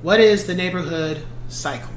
What is the neighborhood cycle?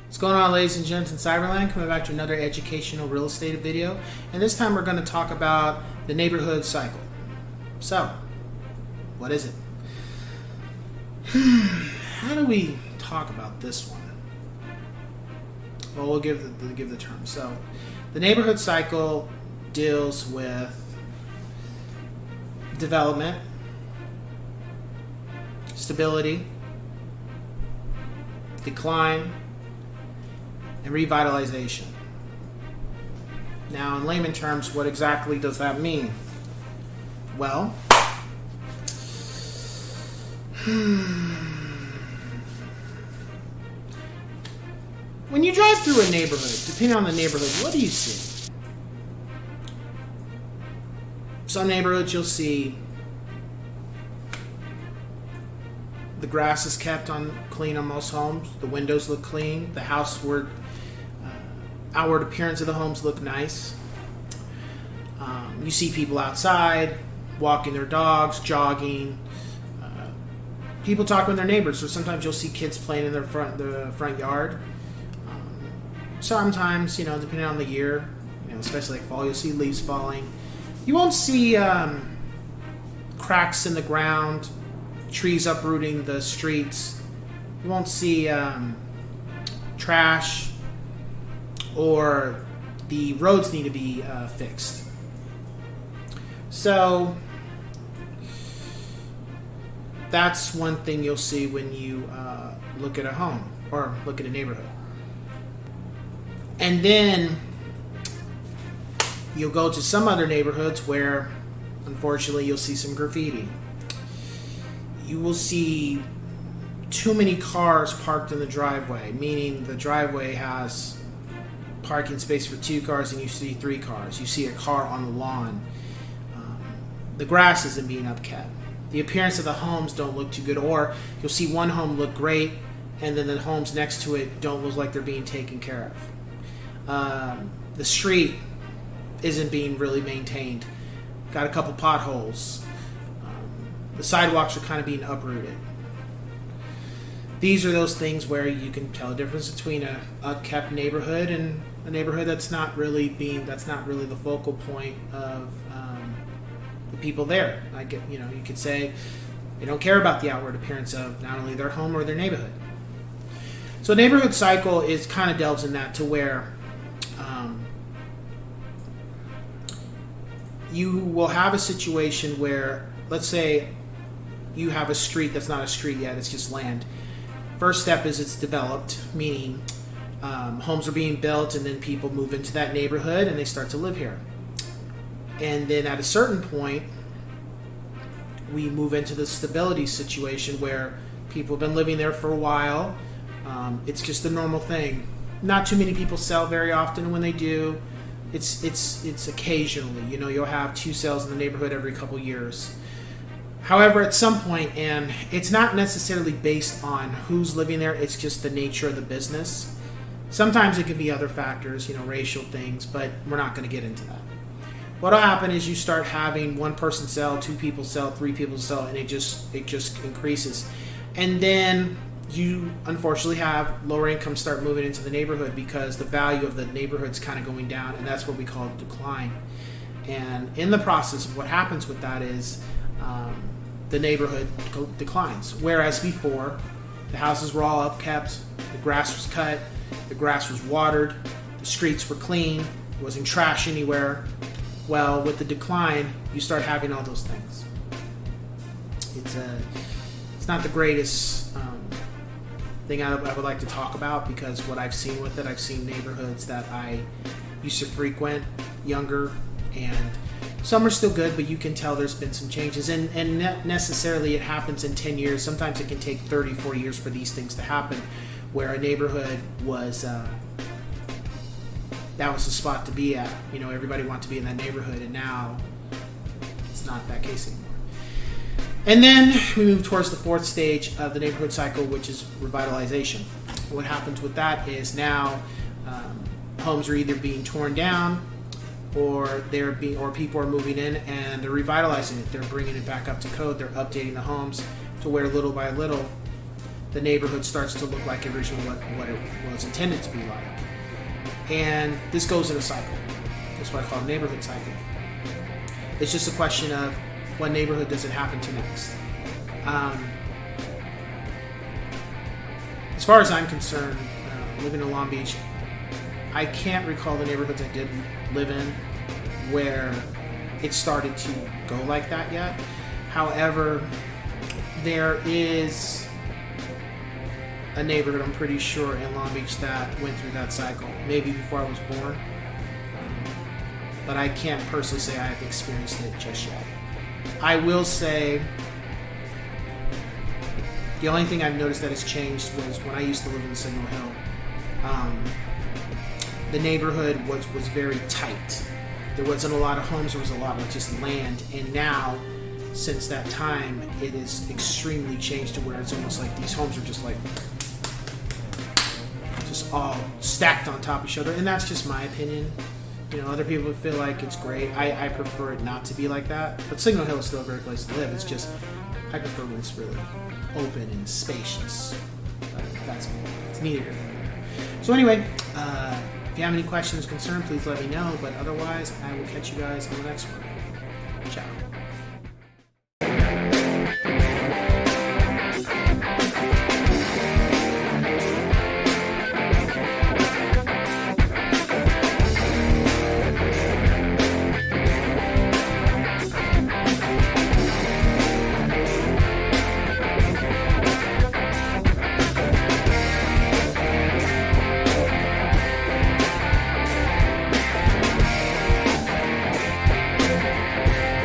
What's going on, ladies and gents in Cyberland? Coming back to another educational real estate video, and this time we're going to talk about the neighborhood cycle. So, what is it? How do we talk about this one? Well, we'll give the term. So, the neighborhood cycle deals with development, stability, decline, and revitalization. Now, in layman terms, what exactly does that mean? Well, when you drive through a neighborhood, depending on the neighborhood, what do you see? Some neighborhoods you'll see the grass is kept clean on most homes. The windows look clean. The outward appearance of the homes look nice. You see people outside, walking their dogs, jogging. People talking with their neighbors. So sometimes you'll see kids playing in their front yard. Sometimes, depending on the year, especially like fall, you'll see leaves falling. You won't see cracks in the ground, trees uprooting the streets. You won't see trash, or the roads need to be fixed. So that's one thing you'll see when you look at a home or look at a neighborhood. And then you'll go to some other neighborhoods where, unfortunately, you'll see some graffiti. You will see too many cars parked in the driveway, meaning the driveway has parking space for 2 cars and you see 3 cars. You see a car on the lawn. The grass isn't being upkept. The appearance of the homes don't look too good, or you'll see one home look great and then the homes next to it don't look like they're being taken care of. The street isn't being really maintained. Got a couple potholes. The sidewalks are kind of being uprooted. These are those things where you can tell the difference between a kept neighborhood and a neighborhood that's not really the focal point of the people there. You could say they don't care about the outward appearance of not only their home or their neighborhood. So a neighborhood cycle is kind of delves in that to where you will have a situation where, let's say, you have a street that's not a street yet, it's just land. First step is it's developed, meaning homes are being built and then people move into that neighborhood and they start to live here. And then at a certain point, we move into the stability situation where people have been living there for a while. It's just a normal thing. Not too many people sell very often. When they do, it's occasionally. You'll have 2 sales in the neighborhood every couple years. However, at some point, and it's not necessarily based on who's living there, it's just the nature of the business. Sometimes it could be other factors, racial things, but we're not going to get into that. What'll happen is you start having 1 person sell, 2 people sell, 3 people sell, and it just increases. And then you unfortunately have lower income start moving into the neighborhood because the value of the neighborhood's kind of going down, and that's what we call decline. And in the process of what happens with that is the neighborhood declines. Whereas before, the houses were all upkept, the grass was cut, the grass was watered, the streets were clean, there wasn't trash anywhere. Well, with the decline, you start having all those things. It's not the greatest thing I would like to talk about, because what I've seen with it, I've seen neighborhoods that I used to frequent younger, and some are still good, but you can tell there's been some changes, and not necessarily it happens in 10 years. Sometimes it can take 30, 40 years for these things to happen, where a neighborhood was, that was the spot to be at. You know, everybody wanted to be in that neighborhood, and now it's not that case anymore. And then we move towards the fourth stage of the neighborhood cycle, which is revitalization. What happens with that is now homes are either being torn down, or people are moving in and they're revitalizing it. They're bringing it back up to code. They're updating the homes to where little by little the neighborhood starts to look like originally what it was intended to be like. And this goes in a cycle. That's what I call a neighborhood cycle. It's just a question of what neighborhood does it happen to next. As far as I'm concerned, living in Long Beach, I can't recall the neighborhoods I did live in where it started to go like that yet. However, there is a neighborhood, I'm pretty sure, in Long Beach that went through that cycle, maybe before I was born. But I can't personally say I've experienced it just yet. I will say the only thing I've noticed that has changed was when I used to live in Signal Hill. The neighborhood was very tight. There wasn't a lot of homes, there was a lot of just land. And now, since that time, it is extremely changed to where it's almost like these homes are just all stacked on top of each other. And that's just my opinion. You know, other people feel like it's great. I prefer it not to be like that. But Signal Hill is still a great place to live. It's just, I prefer when it's really open and spacious. But it's neither. So anyway, if you have any questions or concerns, please let me know. But otherwise, I will catch you guys on the next one. Ciao.